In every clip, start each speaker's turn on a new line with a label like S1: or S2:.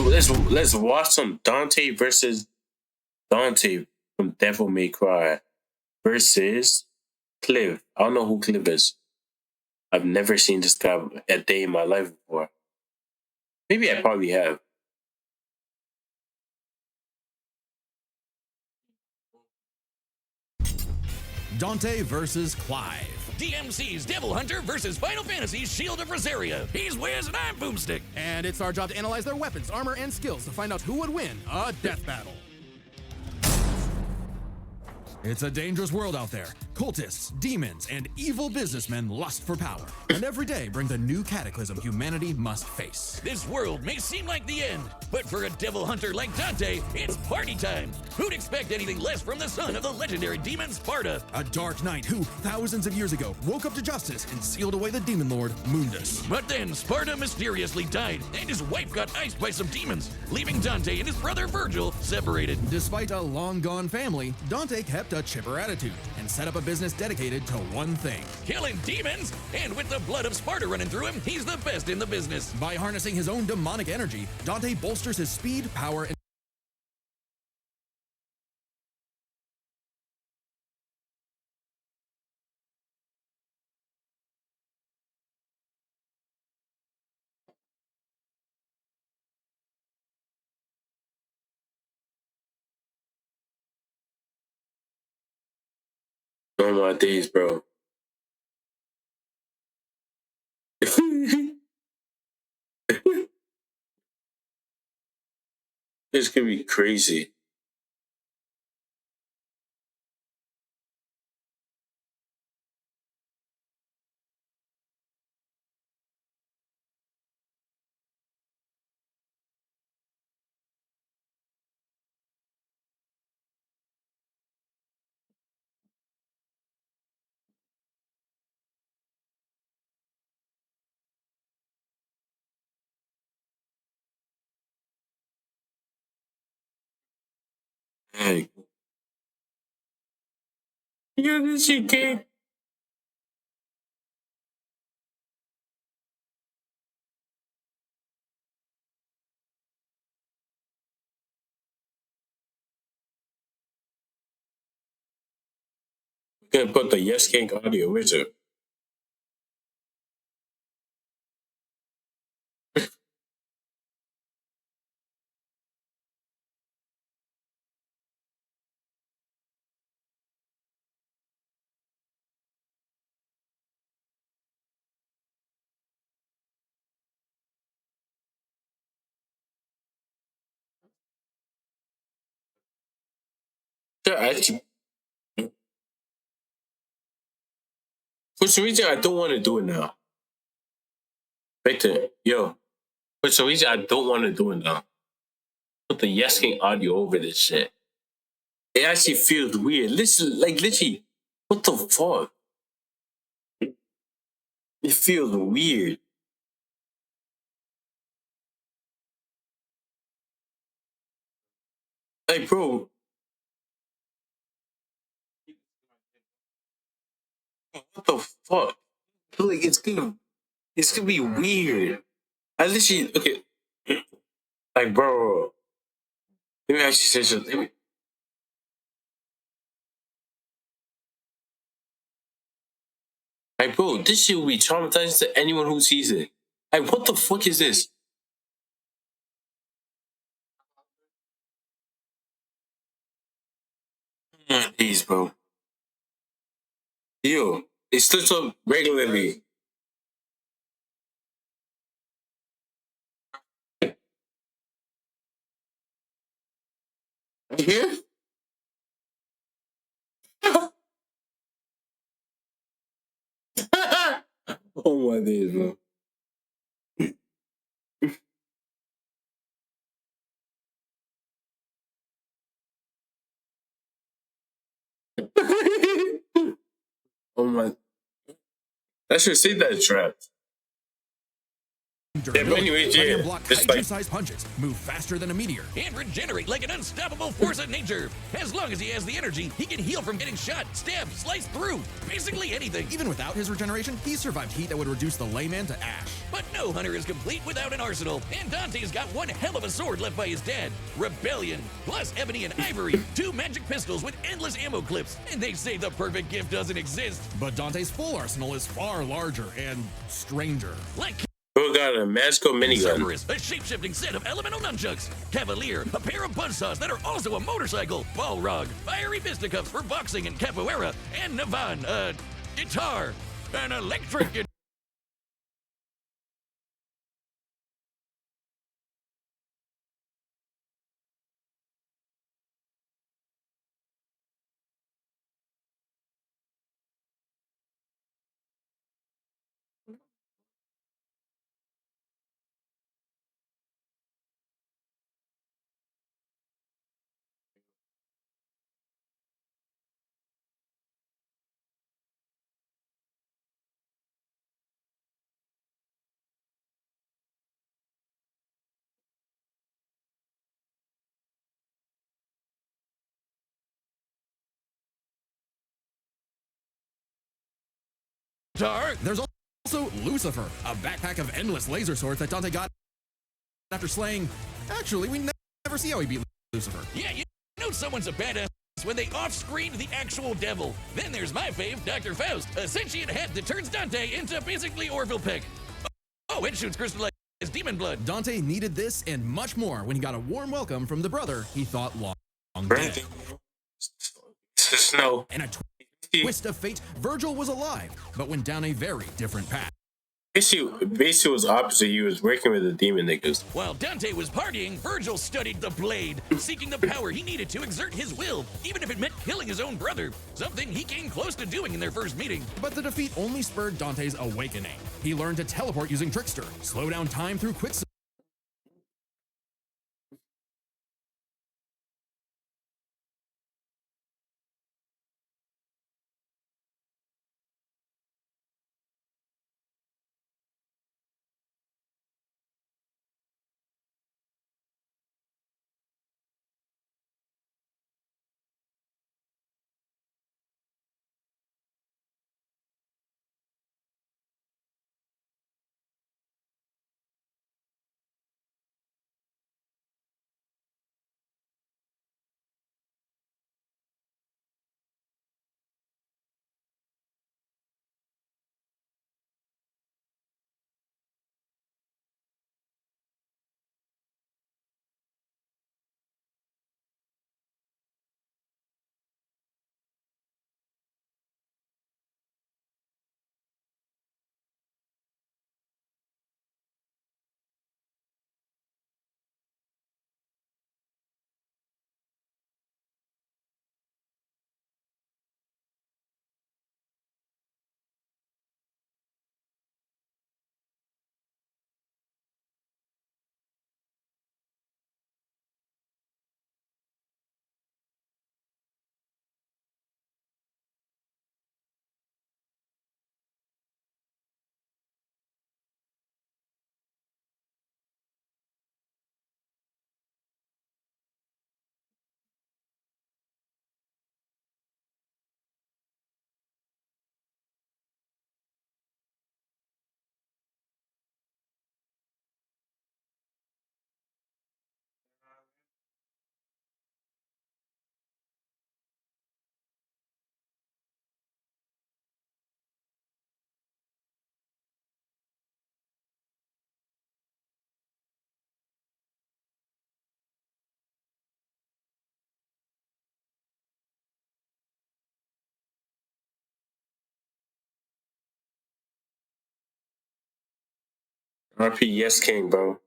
S1: let's watch some Dante versus Dante from Devil May Cry versus Clive. I don't know who Clive is. I've never seen this guy a day in my life before. Maybe I probably have.
S2: Dante versus Clive.
S3: DMC's Devil Hunter versus Final Fantasy's Shield of Rosaria. He's Wiz and I'm Boomstick.
S2: And it's our job to analyze their weapons, armor, and skills to find out who would win a death battle. It's a dangerous world out there. Cultists, demons, and evil businessmen lust for power. And every day brings a new cataclysm humanity must face.
S3: This world may seem like the end, but for a devil hunter like Dante, it's party time. Who'd expect anything less from the son of the legendary demon Sparta?
S2: A dark knight who, thousands of years ago, woke up to justice and sealed away the demon lord, Mundus.
S3: But then Sparta mysteriously died, and his wife got iced by some demons, leaving Dante and his brother Virgil separated.
S2: Despite a long-gone family, Dante kept a chipper attitude and set up a business dedicated to one thing:
S3: killing demons, and with the blood of Sparta running through him, he's the best in the business.
S2: By harnessing his own demonic energy, Dante bolsters his speed, power, and
S1: On my days, bro. This could be crazy. Hey, you this shit can't. Gonna put the Yes King audio with it. Yeah, for some reason, I don't want to do it now. Victor, yo, for some reason, I don't want to do it now. Put the Yes King audio over this shit. It actually feels weird. Listen, like literally, what the fuck? It feels weird. Like, bro, what the fuck? Like, it's gonna be weird. I literally, okay, like, bro, let me actually say something. Like, bro, this shit will be traumatizing to anyone who sees it. Like, what the fuck is this? Please, bro. Yo, it starts up regularly. You hear? Oh my days, bro. Oh my. I should say that trapped.
S2: durability,
S1: anyways,
S2: letting
S1: yeah,
S2: him block
S1: just like
S2: kaiju-sized punches, move faster than a meteor,
S3: and regenerate like an unstoppable force of nature. As long as he has the energy, he can heal from getting shot, stabbed, sliced through, basically anything.
S2: even without his regeneration, he survived heat that would reduce the layman to ash.
S3: But no hunter is complete without an arsenal, and Dante's got one hell of a sword left by his dad, Rebellion, plus ebony and ivory, two magic pistols with endless ammo clips, and they say the perfect gift doesn't exist.
S2: But Dante's full arsenal is far larger and stranger.
S3: Like
S1: bro got a magical minigun.
S3: Cerberus, a shape-shifting set of elemental nunchucks, Cavalier, a pair of buzzsaws that are also a motorcycle, Balrog, fiery fisticuffs for boxing and capoeira, and Navan, a guitar, an electric guitar.
S2: There's also Lucifer, a backpack of endless laser swords that Dante got after slaying. Actually, we never see how he beat Lucifer.
S3: Yeah, you know someone's a badass when they off-screened the actual devil. Then there's my fave, Dr. Faust, a sentient head that turns Dante into basically Orville Peck. Oh, it shoots crystallized demon blood.
S2: Dante needed this and much more when he got a warm welcome from the brother he thought long dead.
S1: Snow.
S2: In a twist of fate, Virgil was alive, but went down a very different path.
S1: Basically was opposite. He was working with the demon niggas.
S3: While Dante was partying, Virgil studied the blade, seeking the power he needed to exert his will, even if it meant killing his own brother, something he came close to doing in their first meeting.
S2: But the defeat only spurred Dante's awakening. He learned to teleport using Trickster, slow down time through Quicksilver,
S1: RP Yes King, bro.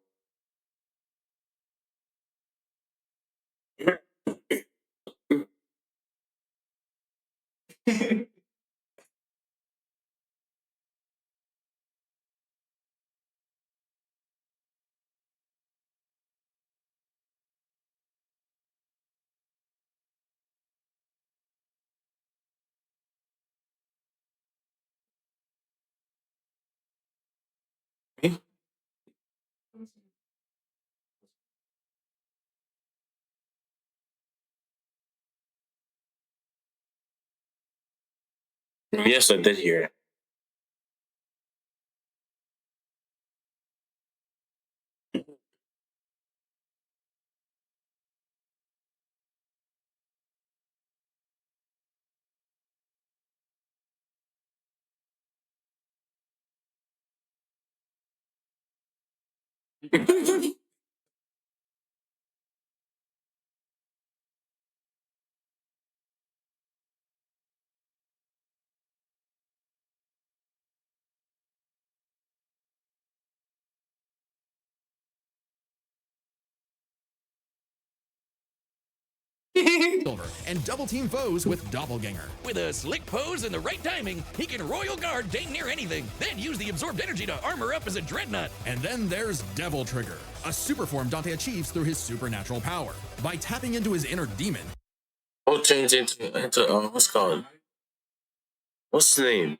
S1: Yes, I did hear it.
S2: Silver and double team foes with Doppelganger.
S3: With a slick pose and the right timing, he can royal guard dang near anything, then use the absorbed energy to armor up as a dreadnought.
S2: And then there's Devil Trigger, a super form Dante achieves through his supernatural power. By tapping into his inner demon,
S1: I'll change into what's called? What's the name?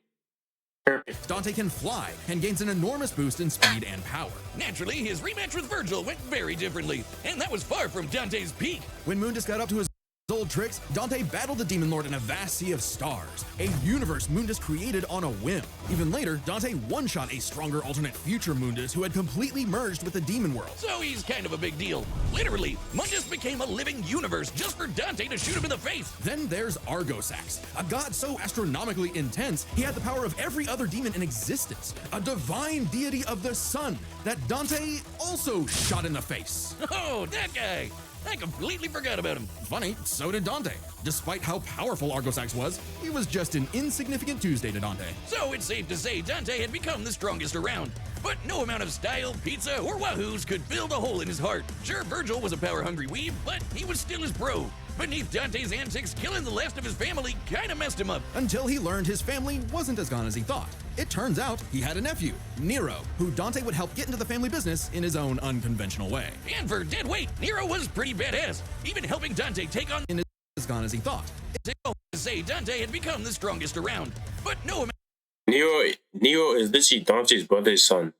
S1: Perfect.
S2: Dante can fly and gains an enormous boost in speed and power.
S3: Naturally, his rematch with Virgil went very differently, and that was far from Dante's peak.
S2: When Mundus got up to his old tricks, Dante battled the Demon Lord in a vast sea of stars, a universe Mundus created on a whim. Even later, Dante one-shot a stronger alternate future Mundus who had completely merged with the Demon World.
S3: So he's kind of a big deal. Literally, Mundus became a living universe just for Dante to shoot him in the face.
S2: Then there's Argosax, a god so astronomically intense, he had the power of every other demon in existence, a divine deity of the sun that Dante also shot in the face.
S3: Oh, that guy! I completely forgot about him.
S2: Funny, so did Dante. Despite how powerful Argosax was, he was just an insignificant Tuesday to Dante.
S3: So it's safe to say Dante had become the strongest around. But no amount of style, pizza, or wahoos could fill the hole in his heart. Sure, Virgil was a power-hungry weeb, but he was still his bro. Beneath Dante's antics, killing the last of his family kinda messed him up.
S2: Until he learned his family wasn't as gone as he thought. It turns out he had a nephew, Nero, who Dante would help get into the family business in his own unconventional way.
S3: And for dead weight, Nero was pretty badass, even helping Dante take on
S2: As gone as he thought.
S3: to say Dante had become the strongest around. But no amount
S1: Nero is literally Dante's brother's son.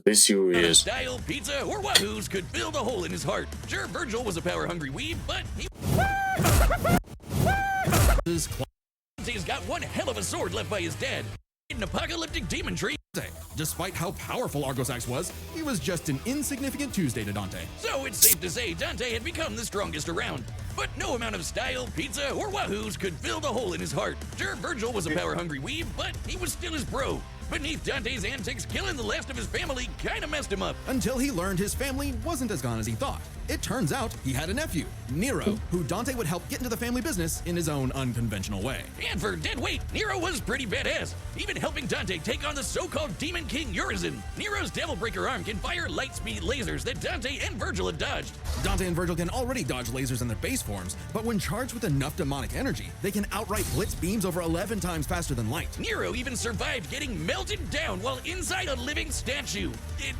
S1: This who he
S3: of
S1: is.
S3: style, pizza, or wahoos could fill the hole in his heart. Sure, Virgil was a power-hungry weeb, but Dante's got one hell of a sword left by his dad. An apocalyptic demon tree.
S2: Despite how powerful Argosax was, he was just an insignificant Tuesday to Dante.
S3: So it's safe to say Dante had become the strongest around. But no amount of style, pizza, or wahoos could fill the hole in his heart. Sure, Virgil was a power-hungry weeb, but he was still his bro. Beneath Dante's antics, killing the last of his family kinda messed him up.
S2: Until he learned his family wasn't as gone as he thought. It turns out he had a nephew, Nero, who Dante would help get into the family business in his own unconventional way.
S3: And for dead weight, Nero was pretty badass, even helping Dante take on the so-called Demon King Urizen. Nero's Devil Breaker arm can fire light-speed lasers that Dante and Virgil had dodged.
S2: Dante and Virgil can already dodge lasers in their base forms, but when charged with enough demonic energy, they can outright blitz beams over 11 times faster than light.
S3: Nero even survived getting melted down while inside a living statue.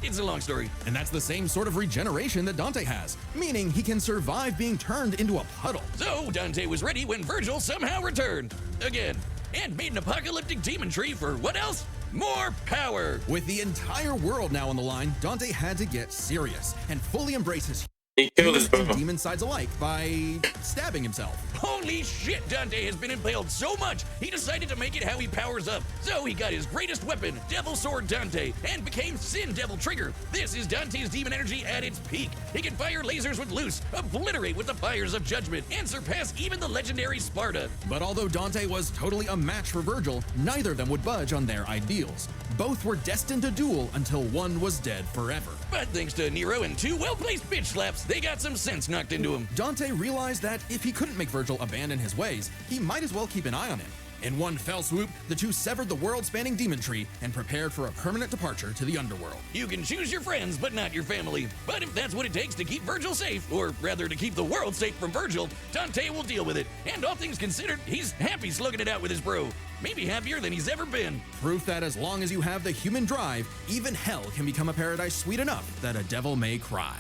S3: It's a long story.
S2: And that's the same sort of regeneration that Dante has, meaning he can survive being turned into a puddle.
S3: So Dante was ready when Virgil somehow returned. Again. And made an apocalyptic demon tree for what else? More power!
S2: With the entire world now on the line, Dante had to get serious and fully embrace his
S1: He killed his
S2: human and
S1: brother.
S2: demon sides alike by stabbing himself.
S3: Holy shit, Dante has been impaled so much, he decided to make it how he powers up. So he got his greatest weapon, Devil Sword Dante, and became Sin Devil Trigger. This is Dante's demon energy at its peak. He can fire lasers with Loose, obliterate with the fires of Judgment, and surpass even the legendary Sparta.
S2: But although Dante was totally a match for Virgil, neither of them would budge on their ideals. Both were destined to duel until one was dead forever.
S3: But thanks to Nero and two well-placed bitch slaps, they got some sense knocked into him.
S2: Dante realized that if he couldn't make Virgil abandon his ways, he might as well keep an eye on him. In one fell swoop, the two severed the world-spanning demon tree and prepared for a permanent departure to the underworld.
S3: You can choose your friends, but not your family. But if that's what it takes to keep Virgil safe, or rather to keep the world safe from Virgil, Dante will deal with it. And all things considered, he's happy slugging it out with his bro. Maybe happier than he's ever been.
S2: Proof that as long as you have the human drive, even hell can become a paradise sweet enough that a devil may cry.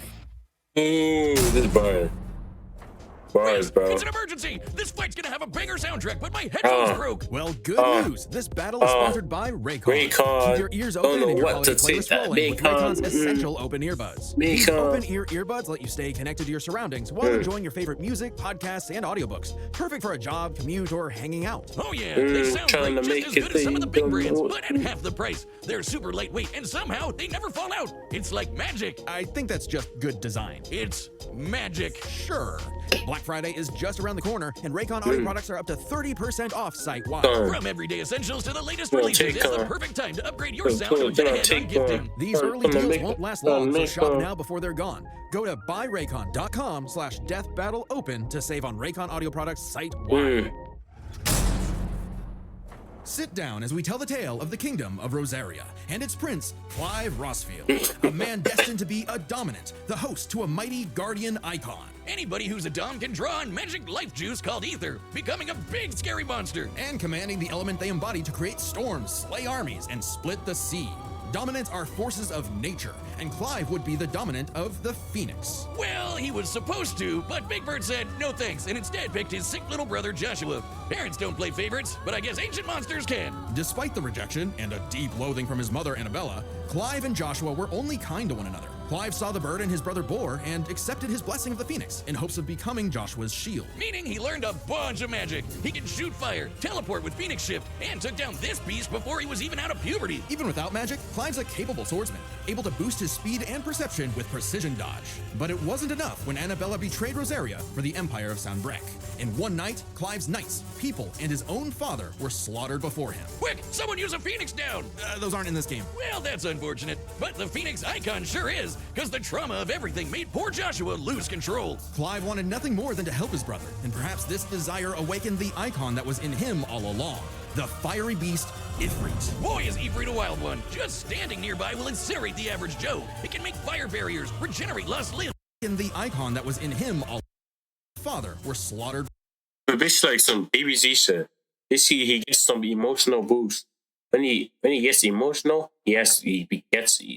S1: Ooh, this bird. Bars, bro.
S3: It's an emergency! This fight's gonna have a banger soundtrack, but my headphones broke!
S2: Well, good news. This battle is sponsored by Raycon.
S1: Raycon.
S2: Keep your ears
S1: Don't
S2: open
S1: know
S2: and your
S1: what
S2: holiday
S1: to say.
S2: playlist
S1: That
S2: rolling with
S1: Raycon,
S2: Raycon's essential open earbuds. These
S1: Raycon.
S2: open-ear earbuds let you stay connected to your surroundings while enjoying your favorite music, podcasts, and audiobooks. Perfect for a job, commute, or hanging out.
S3: Oh yeah, they sound
S1: trying
S3: great,
S1: to
S3: just
S1: make
S3: as
S1: it
S3: good as some of the big
S1: think,
S3: brands,
S1: don't
S3: but at half the price. They're super lightweight, and somehow they never fall out. It's like magic.
S2: I think that's just good design.
S3: It's magic.
S2: Sure. Black Friday is just around the corner, and Raycon audio products are up to 30% off site-wide.
S3: From everyday essentials to the latest releases, it's the perfect time to upgrade your sound and get ahead on gifting.
S2: These early deals won't last long, so shop now before they're gone. Go to buyraycon.com/deathbattleopen to save on Raycon audio products site-wide. Sit down as we tell the tale of the kingdom of Rosaria and its prince, Clive Rossfield, a man destined to be a dominant, the host to a mighty guardian icon.
S3: Anybody who's a dom can draw on magic life juice called ether, becoming a big scary monster.
S2: And commanding the element they embody to create storms, slay armies, and split the sea. Dominants are forces of nature, and Clive would be the dominant of the Phoenix.
S3: Well, he was supposed to, but Big Bird said no thanks and instead picked his sick little brother Joshua. Parents don't play favorites, but I guess ancient monsters can.
S2: Despite the rejection and a deep loathing from his mother Annabella, Clive and Joshua were only kind to one another. Clive saw the bird and his brother Boar and accepted his blessing of the Phoenix in hopes of becoming Joshua's shield.
S3: Meaning he learned a bunch of magic. He can shoot fire, teleport with Phoenix Shift, and took down this beast before he was even out of puberty.
S2: Even without magic, Clive's a capable swordsman, able to boost his speed and perception with precision dodge. But it wasn't enough when Annabella betrayed Rosaria for the Empire of Sanbreque. In one night, Clive's knights, people, and his own father were slaughtered before him.
S3: Quick, someone use a Phoenix down!
S2: Those aren't in this game.
S3: Well, that's unfortunate. But the Phoenix icon sure is, because the trauma of everything made poor Joshua lose control.
S2: Clive wanted nothing more than to help his brother, and perhaps this desire awakened the icon that was in him all along. The fiery beast, Ifrit.
S3: Boy, is Ifrit a wild one. Just standing nearby will incinerate the average Joe. It can make fire barriers, regenerate lost limbs.
S2: And the icon that was in him all father were slaughtered.
S1: Basically like some DBZ shit. He gets some emotional boost. When he gets emotional, he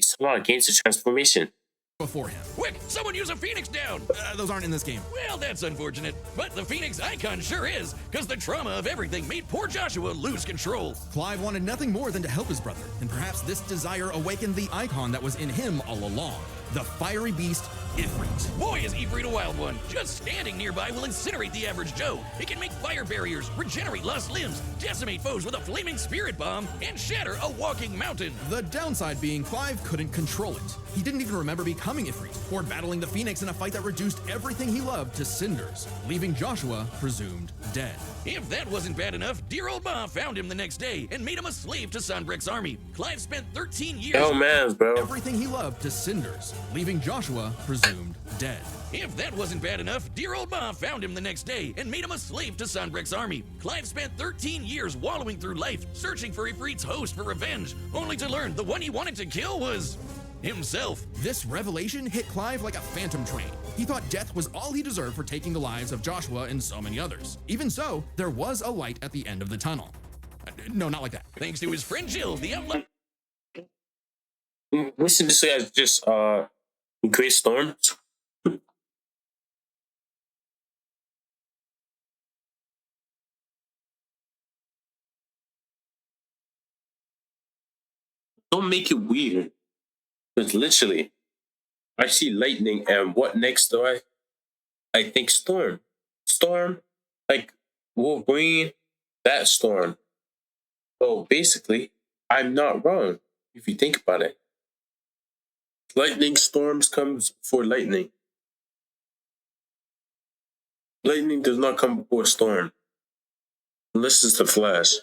S1: somehow gains a transformation.
S2: Before him.
S3: Quick, someone use a Phoenix down!
S2: Those aren't in this game.
S3: Well, that's unfortunate. But the Phoenix icon sure is, because the trauma of everything made poor Joshua lose control.
S2: Clive wanted nothing more than to help his brother, and perhaps this desire awakened the icon that was in him all along. The fiery beast, Ifrit.
S3: Boy, is Ifrit a wild one. Just standing nearby will incinerate the average Joe. It can make fire barriers, regenerate lost limbs, decimate foes with a flaming spirit bomb, and shatter a walking mountain.
S2: The downside being Clive couldn't control it. He didn't even remember becoming Ifrit, or battling the Phoenix in a fight that reduced everything he loved to cinders, leaving Joshua presumed dead.
S3: If that wasn't bad enough, dear old Ma found him the next day and made him a slave to Sanbreque's army. Clive spent 13 years...
S1: Oh man, bro.
S2: Everything he loved to cinders, leaving Joshua presumed dead.
S3: If that wasn't bad enough, dear old Ma found him the next day and made him a slave to Sanbreque's army. Clive spent 13 years wallowing through life, searching for Ifrit's host for revenge, only to learn the one he wanted to kill was... himself.
S2: This revelation hit Clive like a phantom train. He thought death was all he deserved for taking the lives of Joshua and so many others. Even so, there was a light at the end of the tunnel. No, not like that.
S3: Thanks to his friend Jill, the outlaw...
S1: Listen, this guy's just create storms. Don't make it weird. Because literally, I see lightning, and what next do I think storm. Storm, like Wolverine, that storm. So basically, I'm not wrong if you think about it. Lightning storms comes before lightning. Lightning does not come before storm. Unless it's the Flash.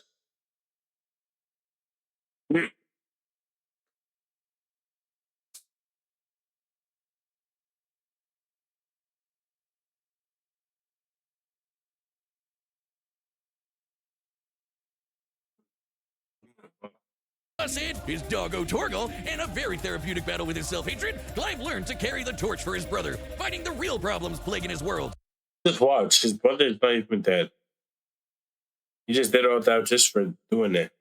S3: Said his doggo Torgal, and a very therapeutic battle with his self-hatred, Clive learned to carry the torch for his brother, fighting the real problems plaguing his world.
S1: Just watch. His brother is not even dead. He just did all that just for doing it.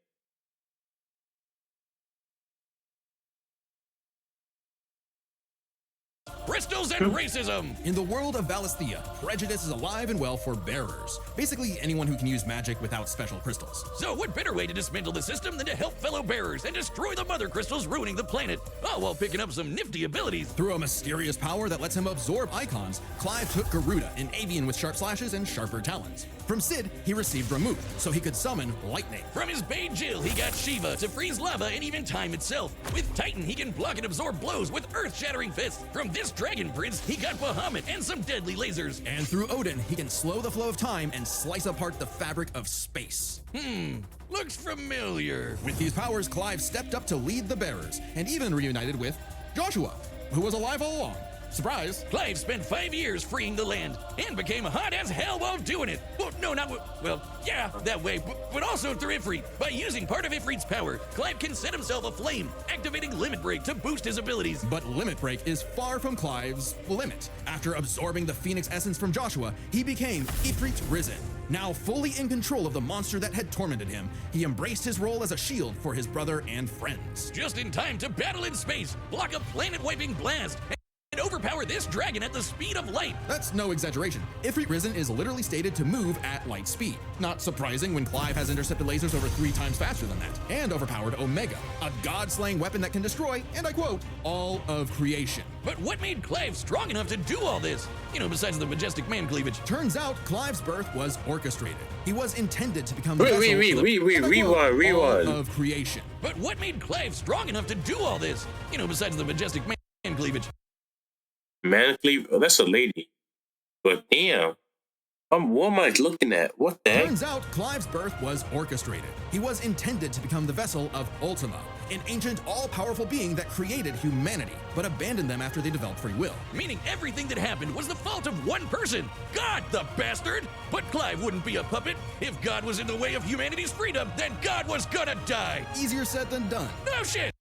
S3: crystals and racism.
S2: In the world of Valisthea, prejudice is alive and well for bearers. Basically, anyone who can use magic without special crystals.
S3: So what better way to dismantle the system than to help fellow bearers and destroy the mother crystals ruining the planet, all while picking up some nifty abilities.
S2: Through a mysterious power that lets him absorb icons, Clive took Garuda, an avian with sharp slashes and sharper talons. From Sid, he received Ramuth, so he could summon lightning.
S3: From his Bay Jill, he got Shiva to freeze lava and even time itself. With Titan, he can block and absorb blows with earth-shattering fists. From this Dragon Prince, he got Bahamut and some deadly lasers.
S2: And through Odin, he can slow the flow of time and slice apart the fabric of space.
S3: Looks familiar.
S2: With these powers, Clive stepped up to lead the bearers, and even reunited with Joshua, who was alive all along. Surprise!
S3: Clive spent 5 years freeing the land and became hot as hell while doing it. Well, no, not well, yeah, that way, but also through Ifrit. By using part of Ifrit's power, Clive can set himself aflame, activating Limit Break to boost his abilities.
S2: But Limit Break is far from Clive's limit. After absorbing the Phoenix essence from Joshua, he became Ifrit Risen. Now fully in control of the monster that had tormented him, he embraced his role as a shield for his brother and friends.
S3: Just in time to battle in space, block a planet-wiping blast, and overpower this dragon at the speed of light.
S2: That's no exaggeration. Ifrit Risen is literally stated to move at light speed. Not surprising when Clive has intercepted lasers over 3 times faster than that. And overpowered Omega, a god-slaying weapon that can destroy, and I quote, all of creation.
S3: But what made Clive strong enough to do all this? You know, besides the majestic man cleavage.
S2: Turns out Clive's birth was orchestrated. He was intended to become
S1: rewind.
S2: All of creation.
S3: But what made Clive strong enough to do all this? You know, besides the majestic man cleavage.
S1: Man cleave, oh, that's a lady. But damn, what am I looking at? What the heck?
S2: Turns out Clive's birth was orchestrated. He was intended to become the vessel of Ultima, an ancient, all-powerful being that created humanity, but abandoned them after they developed free will.
S3: Meaning everything that happened was the fault of one person, God, the bastard! But Clive wouldn't be a puppet. If God was in the way of humanity's freedom, then God was gonna die!
S2: Easier said than done.
S3: No shit!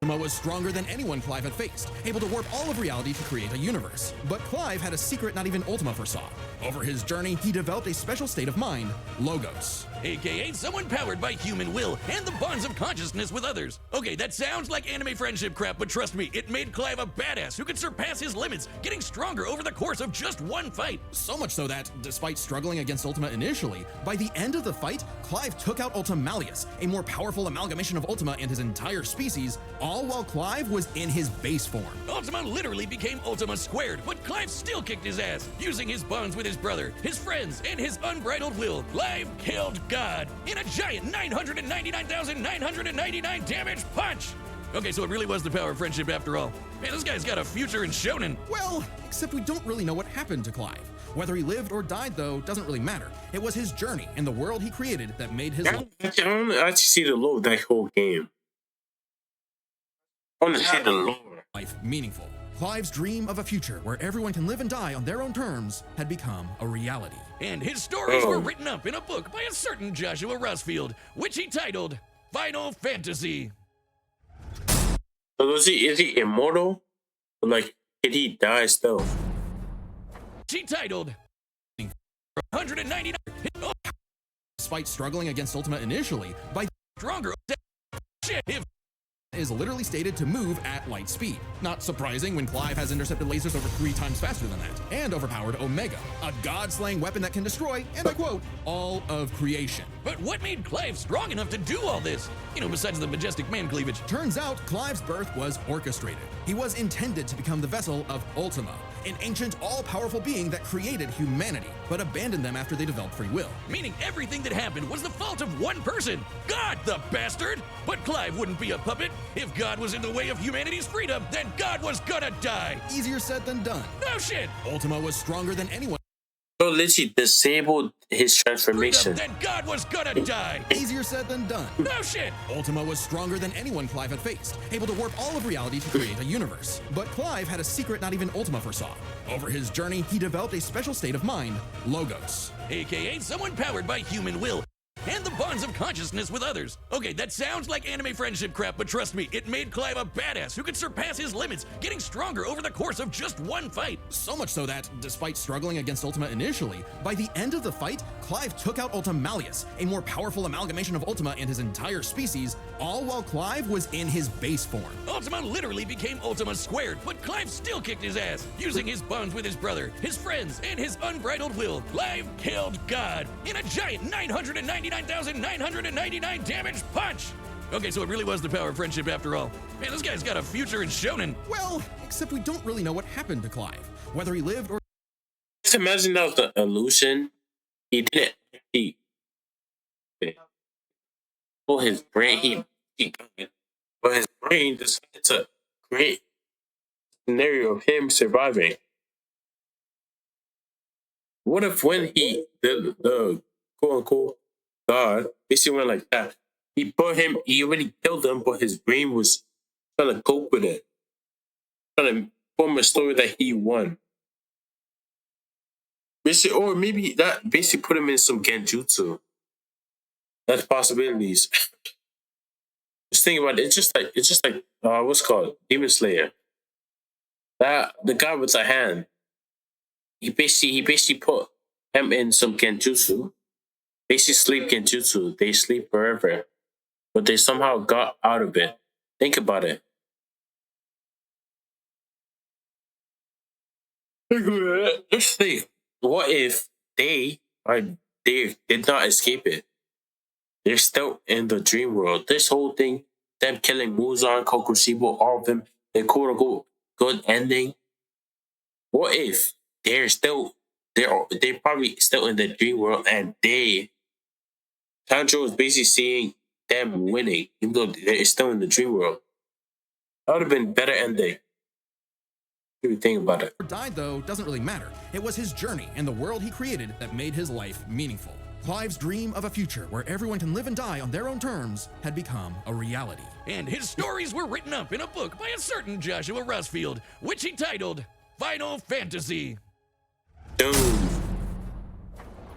S2: Ultima was stronger than anyone Clive had faced, able to warp all of reality to create a universe. But Clive had a secret not even Ultima foresaw. Over his journey, he developed a special state of mind, Logos.
S3: AKA someone powered by human will and the bonds of consciousness with others. Okay, that sounds like anime friendship crap, but trust me, it made Clive a badass who could surpass his limits, getting stronger over the course of just one fight.
S2: So much so that, despite struggling against Ultima initially, by the end of the fight, Clive took out Ultimalius, a more powerful amalgamation of Ultima and his entire species, all while Clive was in his base form.
S3: Ultima literally became Ultima squared, but Clive still kicked his ass. Using his bonds with his brother, his friends, and his unbridled will, Clive killed God in a giant 999,999 damage punch! Okay, so it really was the power of friendship after all. Man, this guy's got a future in shonen.
S2: Well, except we don't really know what happened to Clive. Whether he lived or died, though, doesn't really matter. It was his journey and the world he created that made his life.
S1: I don't actually see the lore of that whole game. I want to see the lore.
S2: Meaningful. Clive's dream of a future where everyone can live and die on their own terms had become a reality.
S3: And his stories were written up in a book by a certain Joshua Rusfield, which he titled Final Fantasy.
S1: So is he immortal? Like, did he die still?
S3: she titled 199.
S2: Despite struggling against Ultima initially, by
S3: Stronger. Shit. If
S2: is literally stated to move at light speed. Not surprising when Clive has intercepted lasers over 3 times faster than that, and overpowered Omega, a god-slaying weapon that can destroy, and I quote, all of creation.
S3: But what made Clive strong enough to do all this? You know, besides the majestic man cleavage.
S2: Turns out Clive's birth was orchestrated. He was intended to become the vessel of Ultima, an ancient, all-powerful being that created humanity, but abandoned them after they developed free will.
S3: Meaning everything that happened was the fault of one person. God, the bastard! But Clive wouldn't be a puppet. If God was in the way of humanity's freedom, then God was gonna die.
S2: Easier said than done.
S3: No shit!
S2: Ultima was stronger than anyone.
S1: So literally disabled his transformation.
S3: Then God was gonna die.
S2: Easier said than done.
S3: No shit!
S2: Ultima was stronger than anyone Clive had faced, able to warp all of reality to create a universe. But Clive had a secret not even Ultima foresaw. Over his journey, he developed a special state of mind, Logos.
S3: AKA someone powered by human will and the bonds of consciousness with others. Okay, that sounds like anime friendship crap, but trust me, it made Clive a badass who could surpass his limits, getting stronger over the course of just one fight.
S2: So much so that, despite struggling against Ultima initially, by the end of the fight, Clive took out Ultimalius, a more powerful amalgamation of Ultima and his entire species, all while Clive was in his base form.
S3: Ultima literally became Ultima squared, but Clive still kicked his ass. Using his bonds with his brother, his friends, and his unbridled will, Clive killed God in a giant 999,999 damage punch. Okay, so it really was the power of friendship after all. Man, this guy's got a future in shonen.
S2: Well, except we don't really know what happened to Clive, whether he lived or...
S1: Just imagine that was the illusion. He didn't. Well, his brain, but his brain decided to create a scenario of him surviving. What if when he, the quote unquote God, basically went like that, he already killed him, but his brain was trying to cope with it, trying to form a story that he won. Basically, or maybe that basically put him in some genjutsu. That's possibilities. Just think about it. It's just like what's it called Demon Slayer. That the guy with the hand. He basically put him in some genjutsu. Basically sleep genjutsu. They sleep forever, but they somehow got out of it. Think about it. Let's think. What if they did not escape it? They're still in the dream world. This whole thing, them killing Muzan, Kokushibo, all of them, their quote unquote good ending. What if they're probably still in the dream world and Tanjiro is basically seeing them winning, even though they're still in the dream world. That would have been better ending. What do you think about it?
S2: died, though, doesn't really matter. It was his journey and the world he created that made his life meaningful. Clive's dream of a future where everyone can live and die on their own terms had become a reality.
S3: And his stories were written up in a book by a certain Joshua Rusfield, which he titled Final Fantasy.
S1: Dude.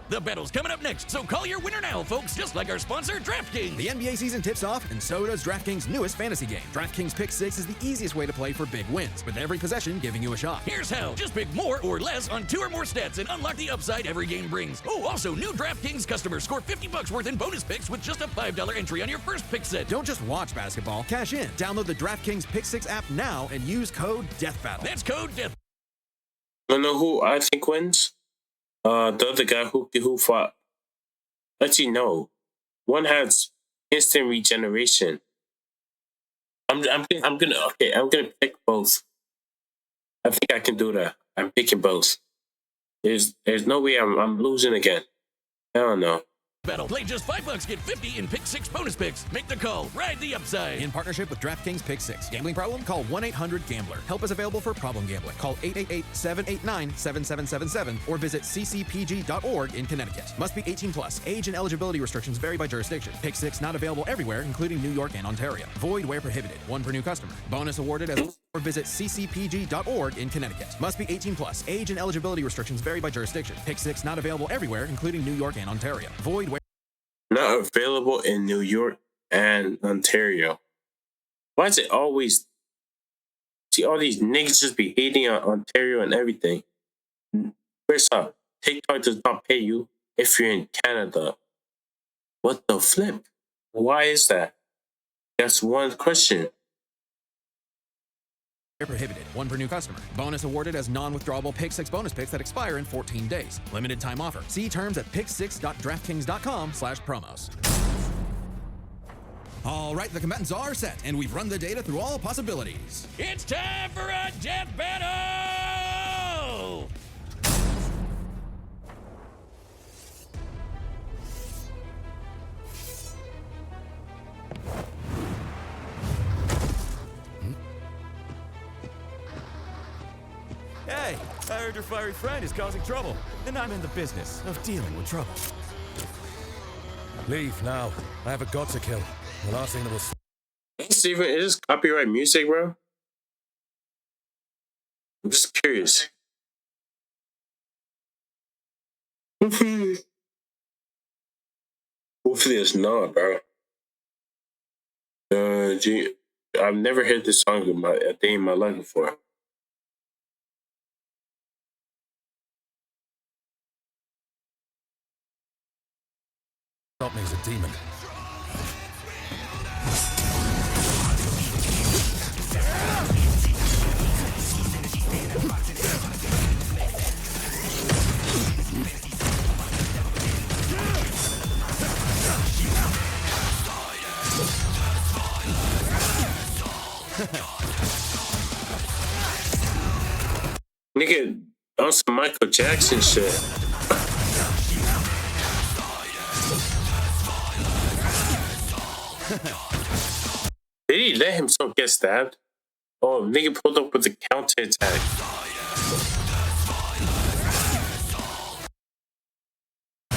S3: The battle's coming up next, so call your winner now, folks, just like our sponsor, DraftKings.
S2: The NBA season tips off, and so does DraftKings' newest fantasy game. DraftKings Pick 6 is the easiest way to play for big wins, with every possession giving you a shot.
S3: Here's how. Just pick more or less on 2 or more stats and unlock the upside every game brings. Oh, also, new DraftKings customers score $50 worth in bonus picks with just a $5 entry on your first pick set.
S2: Don't just watch basketball, cash in. Download the DraftKings Pick 6 app now and use code DEATHBATTLE.
S3: That's code DEATH.
S1: I know who I think wins. The other guy who fought. Actually, no. One has instant regeneration. I'm gonna pick both. I think I can do that. I'm picking both. There's no way I'm losing again. Hell no.
S3: Battle. Play just $5, get 50 in Pick 6 bonus picks. Make the call. Ride the upside.
S2: In partnership with DraftKings Pick 6. Gambling problem? Call 1-800-GAMBLER. Help is available for problem gambling. Call 888-789-7777 or visit ccpg.org in Connecticut. Must be 18 plus. Age and eligibility restrictions vary by jurisdiction. Pick 6 not available everywhere, including New York and Ontario. Void where prohibited. One per new customer. Bonus awarded as or visit ccpg.org in Connecticut. Must be 18 plus. Age and eligibility restrictions vary by jurisdiction. Pick 6 not available everywhere, including New York and Ontario. Void where
S1: Not available in New York and Ontario. Why is it always... See, all these niggas just be hating on Ontario and everything. First up, TikTok does not pay you if you're in Canada. What the flip? Why is that? That's one question.
S2: Prohibited. One per new customer. Bonus awarded as non-withdrawable Pick 6 bonus picks that expire in 14 days. Limited time offer. See terms at pick6.draftkings.com/promos. All right, the combatants are set, and we've run the data through all possibilities.
S3: It's time for a death battle!
S4: Hey, I heard your fiery friend is causing trouble, and I'm in the business of dealing with trouble.
S5: Leave now. I have a god to kill. The last thing that will.
S1: Steven, is this copyright music, bro? I'm just curious. Hopefully it's not, bro. I've never heard this song a day in my life before.
S5: Stop me as a demon.
S1: Nigga, on some Michael Jackson shit. Did he let himself get stabbed? Oh, nigga pulled up with a counter attack.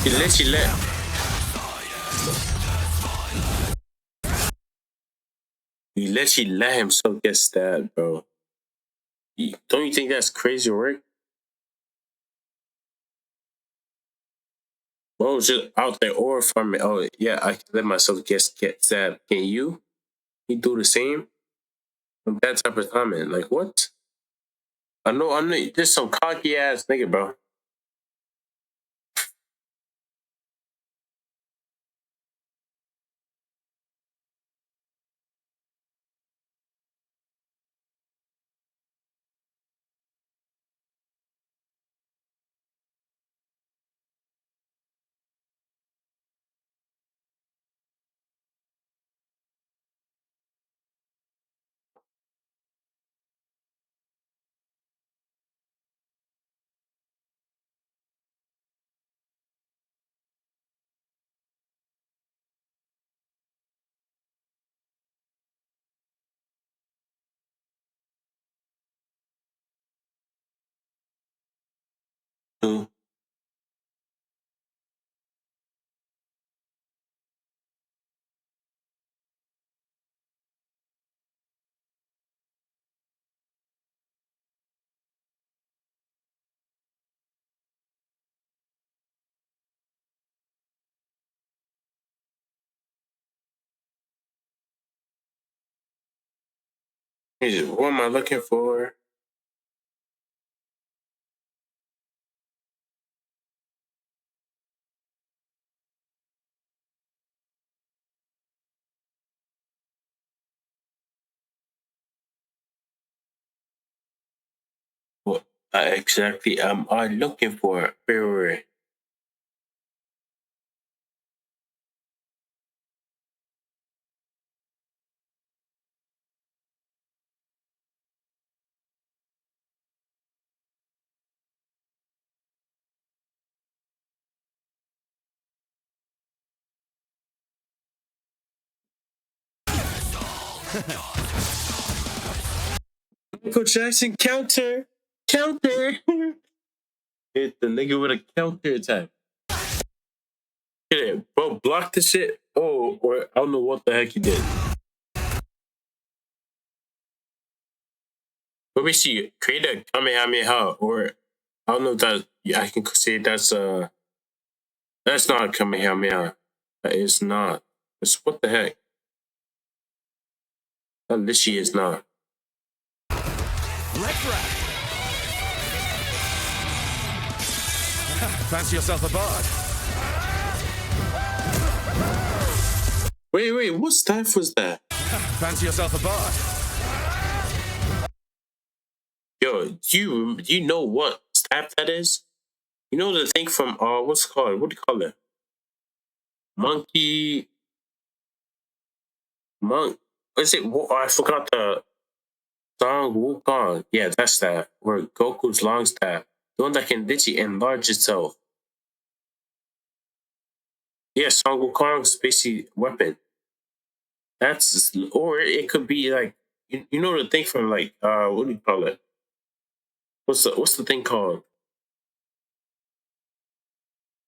S1: He literally let himself get stabbed, bro. Don't you think that's crazy work? Well, just out there or farming. Oh, yeah, I can let myself get stabbed. Can you? You do the same? I'm that type of comment. Like, what? I know, there's some cocky ass nigga, bro. Who? What am I looking for? What exactly am I looking for? Pelloyr. Michael Jackson counter. Hit the nigga with a counter attack. Hit it, bro. Block the shit. Oh, or I don't know what the heck he did. Let me see. Create a Kamehameha, or I don't know if that. Yeah, I can say that's not a Kamehameha. That is not. It's what the heck. That literally is not.
S4: Let's ride.
S5: Fancy yourself a bard?
S1: Wait, what staff was that?
S5: Fancy yourself a bard?
S1: Yo, do you know what staff that is? You know the thing from what's it called? What do you call it? Monkey Monk. Is it? I forgot the Song Wukong. Yeah, that's that. Or Goku's long staff. The one that can literally enlarge itself. Yeah, Song Wukong's basically weapon. That's, or it could be like, you know the thing from like what do you call it? What's the thing called?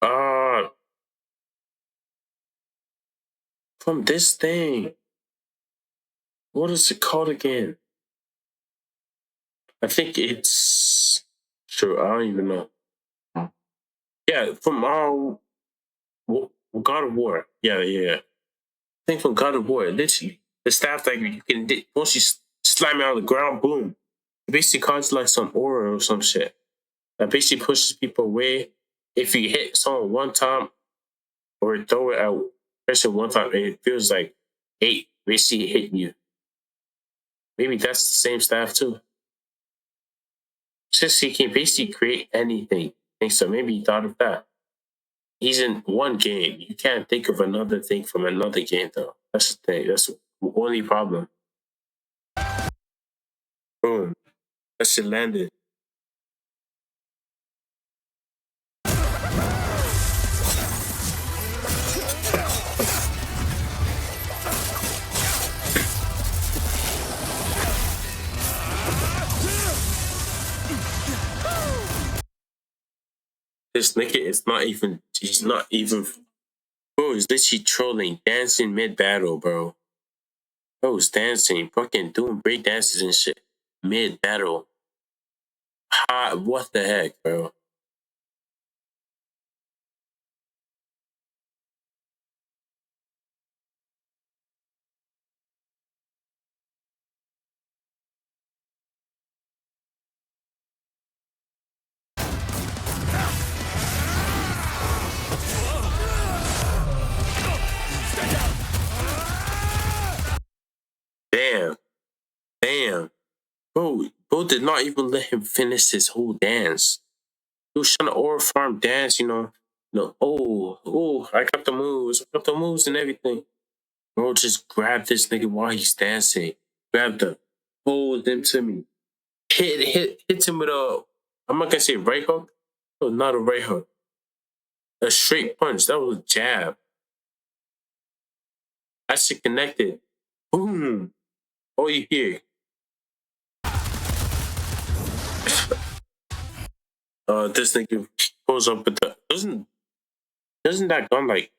S1: Uh from this thing. What is it called again? I think it's sure, I don't even know. Yeah, from God of War. Yeah. I think from God of War, literally. The staff that you can once you slam it on the ground, boom. It basically causes like some aura or some shit. That basically pushes people away. If you hit someone one time or throw it at person one time, it feels like eight basically hitting you. Maybe that's the same staff too. Since he can basically create anything. I think so. Maybe he thought of that. He's in one game. You can't think of another thing from another game though. That's the thing. That's the only problem. Boom. That shit landed. This nigga is not even, he's not even, bro, he's literally trolling, dancing mid-battle, bro. Bro's dancing, fucking doing break dances and shit. Mid-battle. What the heck, bro? Damn. Bro did not even let him finish his whole dance. He was trying to aura farm dance, I got the moves and everything. Bro just grabbed this nigga while he's dancing. Grabbed him, pulled him to me. Hit him with I'm not gonna say right hook. No, not a right hook. A straight punch. That was a jab. That shit connected. Boom. All you hear. This nigga pulls up with the doesn't that gun like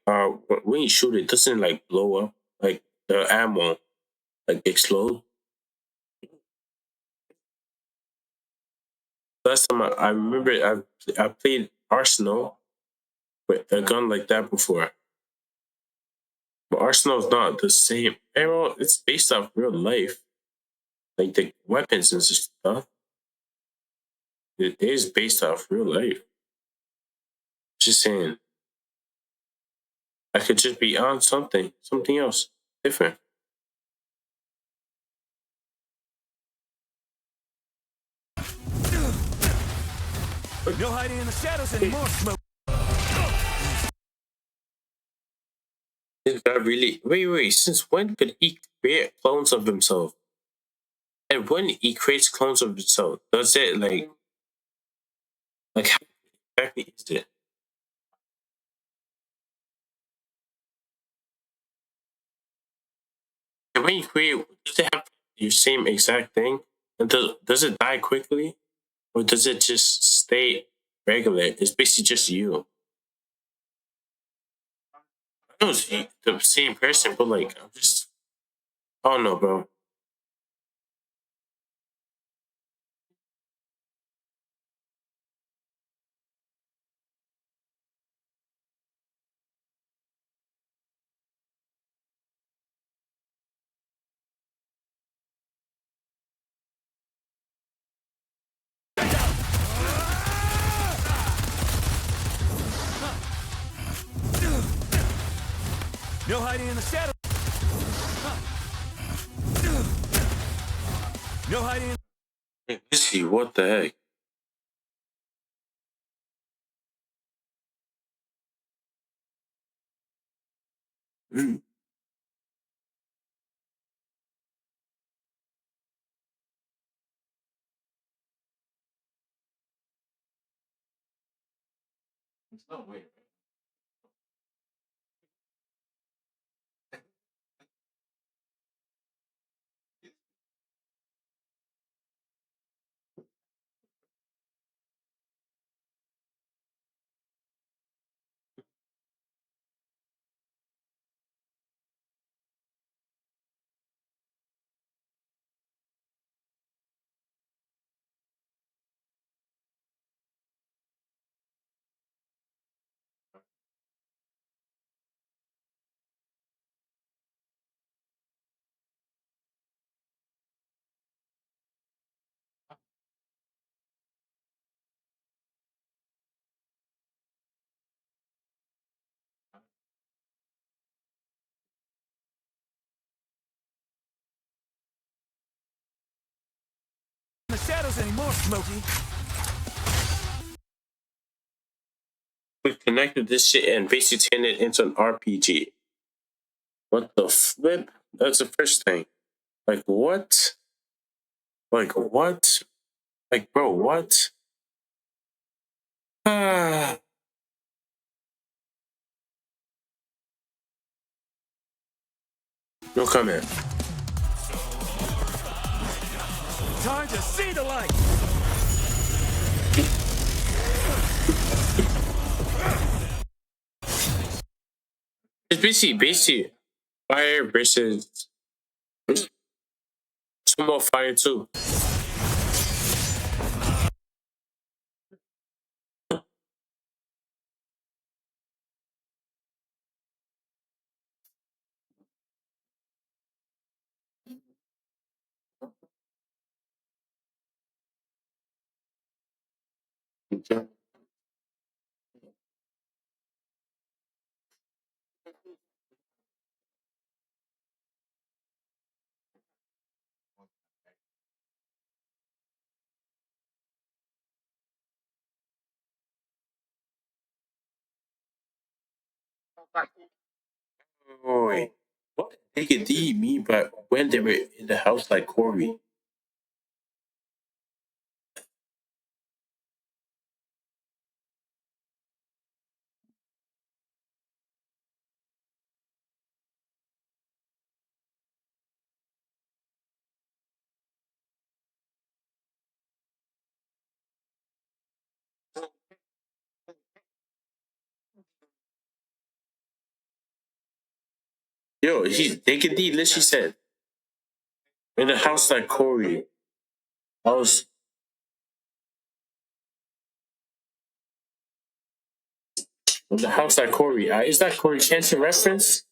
S1: when you shoot it doesn't like blow up like the ammo like explode. Last time I remember I played Arsenal with a gun like that before. But Arsenal's not the same. Arrow, it's based off real life. Like the weapons and stuff. It is based off real life. Just saying. I could just be on something else different.
S4: No hiding in the shadows anymore, Smoke.
S1: This guy really. Wait. Since when could he create clones of himself? And when he creates clones of himself, does it like how exactly is it? And when you create, does it have your same exact thing? And does it die quickly, or does it just stay regular? It's basically just you. I know it's the same person, but like I'm just. I don't know, bro.
S4: No hiding in the shadows. No hiding.
S1: Let's see, what the heck? Mm. It's not weird.
S4: In the shadows anymore, Smokey.
S1: We connected this shit and basically turned it into an RPG. What the flip? That's the first thing. Like, what? Like, what? Like, bro, what? Ah. No comment.
S4: Time to see the light.
S1: It's basically fire versus some more fire too. Okay. Oh, wait. What did D mean by when they were in the house like Corey? Yo, Naked D literally said in the house like Corey. I was in the house like Corey. Is that Corey Chanson reference?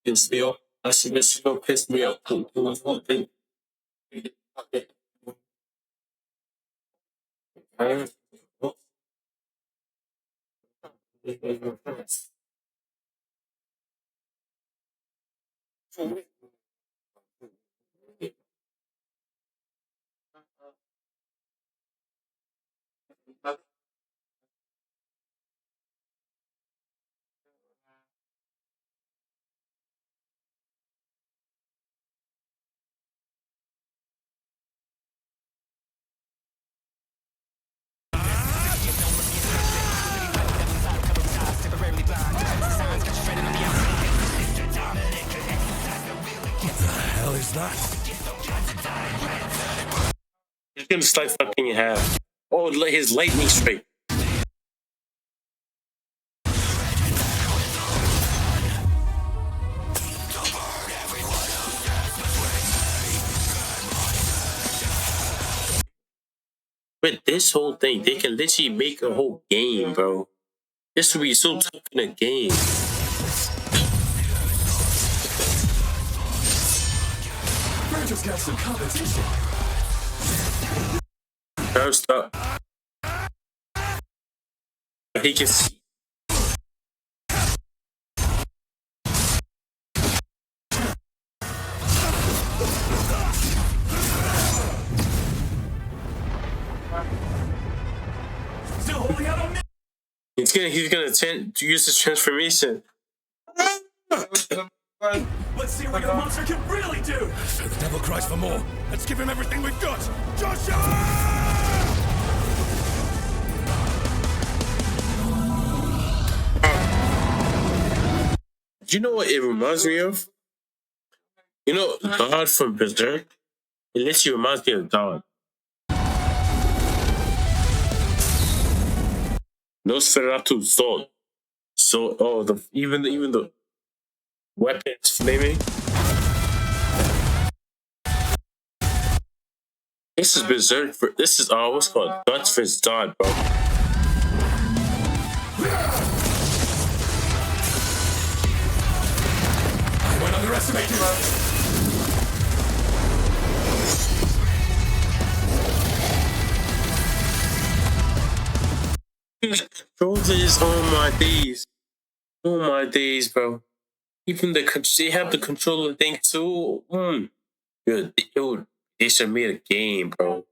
S1: It's real. I should just go piss me off.
S5: Hell is that?
S1: He's gonna slice fucking in half. Oh, his lightning strike. With this whole thing, they can literally make a whole game, bro. This would be so tough in a game.
S2: Virgil's got some competition.
S1: Now stop. He can see.
S2: Still holding out on me.
S1: He's gonna use his transformation.
S2: Let's see what your monster can really do.
S5: So the devil cries for more. Let's give him everything we've got. Joshua!
S1: Do you know what it reminds me of? You know, God from Berserk? It literally reminds me of God. Nosferatu's sword. So, even the weapons flaming. This is Berserk. This is what's called Guts vs. God, bro.
S2: I won't underestimate you.
S1: Controllers, oh my days, bro. Even they have the controller thing too. Dude, they should have made a game, bro.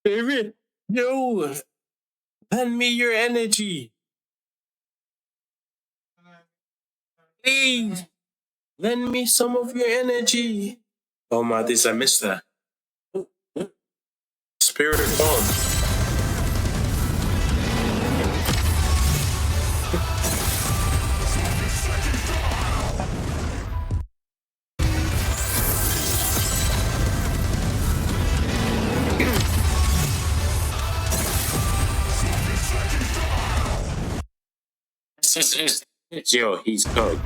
S1: David, no, lend me your energy, please. Lend me some of your energy. Oh my days, I missed that. Spirit bomb. Yo, he's cooked.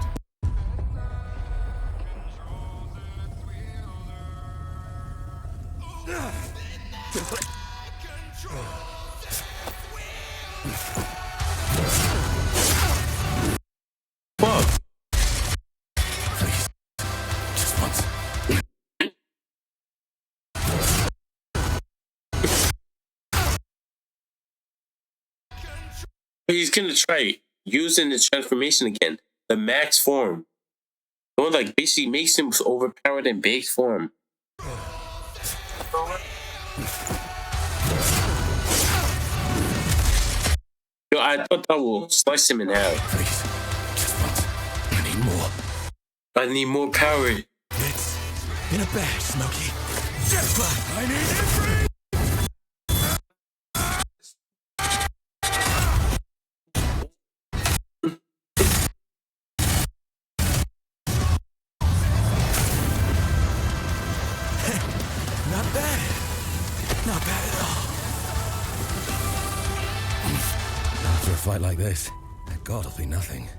S1: Fuck.
S5: Just once.
S1: He's gonna try using the transformation again. The max form. The one like basically makes him overpowered in base form. Yo, I thought that will slice him in half.
S5: Please. Just once. I need more.
S1: I need more power.
S5: It's in a bag, Smokey. Just like I need every. Not bad. Not bad at all. After a fight like this, that God will be nothing.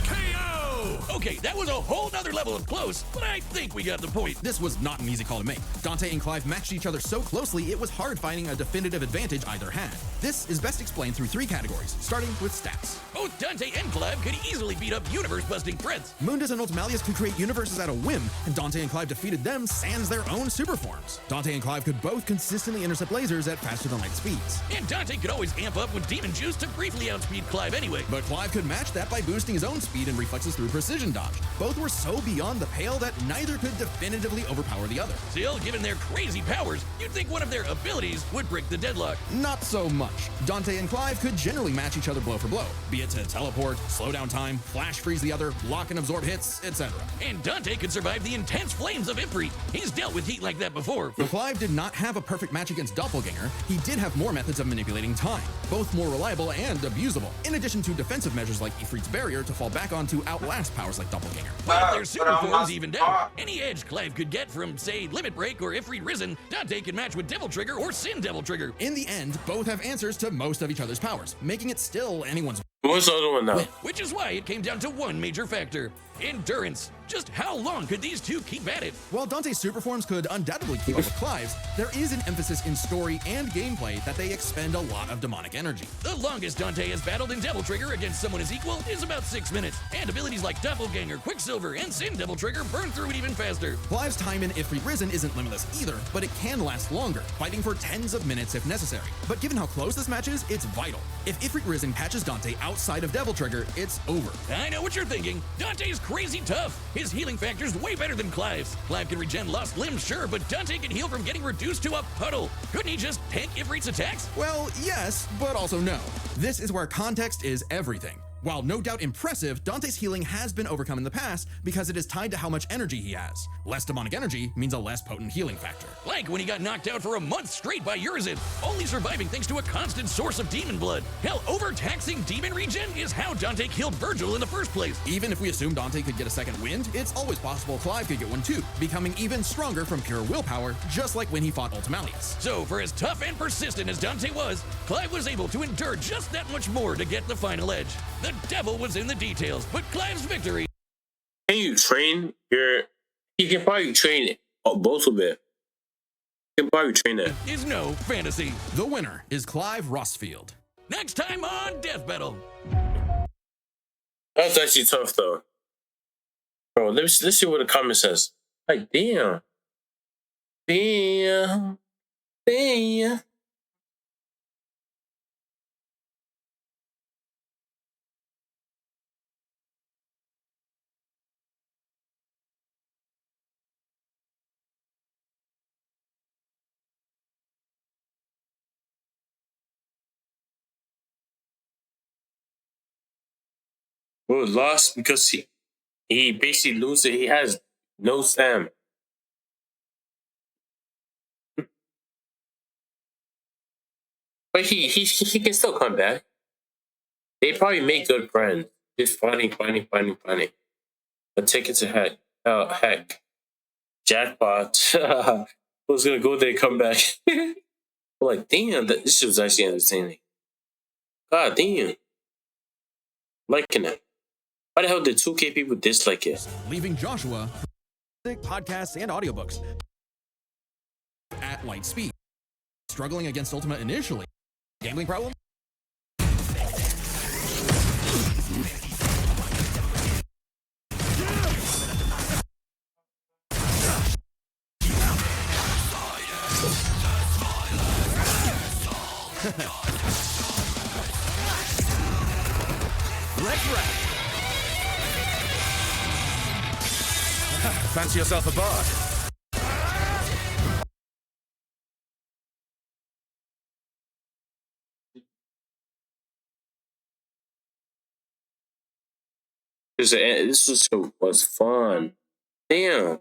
S3: KO! Okay, that was a whole nother level of close, but I think we got the point.
S2: This was not an easy call to make. Dante and Clive matched each other so closely, it was hard finding a definitive advantage either had. This is best explained through 3 categories, starting with stats.
S3: Both Dante and Clive could easily beat up universe-busting threats.
S2: Mundus and Ultimalius could create universes at a whim, and Dante and Clive defeated them sans their own super forms. Dante and Clive could both consistently intercept lasers at faster than light speeds.
S3: And Dante could always amp up with Demon Juice to briefly outspeed Clive anyway.
S2: But Clive could match that by boosting his own speed and reflexes through precision dodge. Both were so beyond the pale that neither could definitively overpower the other.
S3: Still, given their crazy powers, you'd think one of their abilities would break the deadlock.
S2: Not so much. Dante and Clive could generally match each other blow for blow, be it to teleport, slow down time, flash freeze the other, block and absorb hits, etc.
S3: And Dante could survive the intense flames of Ifrit. He's dealt with heat like that before.
S2: Though Clive did not have a perfect match against Doppelganger, he did have more methods of manipulating time, both more reliable and abusable, in addition to defensive measures like Ifrit's barrier to fall back on to outlast powers like Doppelganger.
S3: But if their super forms evened out, any edge Clive could get from, say, Limit Break or Ifrit Risen, Dante could match with Devil Trigger or Sin Devil Trigger.
S2: In the end, both have answers to most of each other's powers, making it still anyone's.
S1: What's the other one now?
S3: Which is why it came down to one major factor: endurance. Just how long could these two keep at it?
S2: While Dante's super forms could undoubtedly keep up with Clive's, there is an emphasis in story and gameplay that they expend a lot of demonic energy.
S3: The longest Dante has battled in Devil Trigger against someone his equal is about 6 minutes, and abilities like Doppelganger, Quicksilver, and Sin Devil Trigger burn through it even faster.
S2: Clive's time in Ifrit Risen isn't limitless either, but it can last longer, fighting for tens of minutes if necessary. But given how close this match is, it's vital. If Ifrit Risen catches Dante outside of Devil Trigger, it's over.
S3: I know what you're thinking. Dante's crazy tough. His healing factor's way better than Clive's. Clive can regen lost limbs, sure, but Dante can heal from getting reduced to a puddle. Couldn't he just tank Ifrit's attacks?
S2: Well, yes, but also no. This is where context is everything. While no doubt impressive, Dante's healing has been overcome in the past because it is tied to how much energy he has. Less demonic energy means a less potent healing factor.
S3: Like when he got knocked out for a month straight by Urizen, only surviving thanks to a constant source of demon blood. Hell, overtaxing demon regen is how Dante killed Virgil in the first place.
S2: Even if we assume Dante could get a second wind, it's always possible Clive could get one too, becoming even stronger from pure willpower, just like when he fought Ultimalius.
S3: So for as tough and persistent as Dante was, Clive was able to endure just that much more to get the final edge. The devil was in the details, but Clive's victory.
S1: Can you train your? You can probably train it, both of it. You can probably train it.
S3: Is no fantasy.
S2: The winner is Clive Rossfield.
S3: Next time on Death Battle.
S1: That's actually tough though, bro. Let's see what the comment says. Like damn. Bro lost because he basically loses. He has no stam. But he can still come back. They probably make good friends. Just fighting. A ticket to heck. Oh heck. Jackpot. Who's gonna go there and come back? I'm like, damn, this shit was actually entertaining. God damn. Liking it. Why the hell did 2K people dislike it?
S2: Leaving Joshua podcasts and audiobooks at light speed. Struggling against Ultima initially. Gambling problem?
S5: Let's wrap. Fancy yourself a bard?
S1: This was fun. Damn.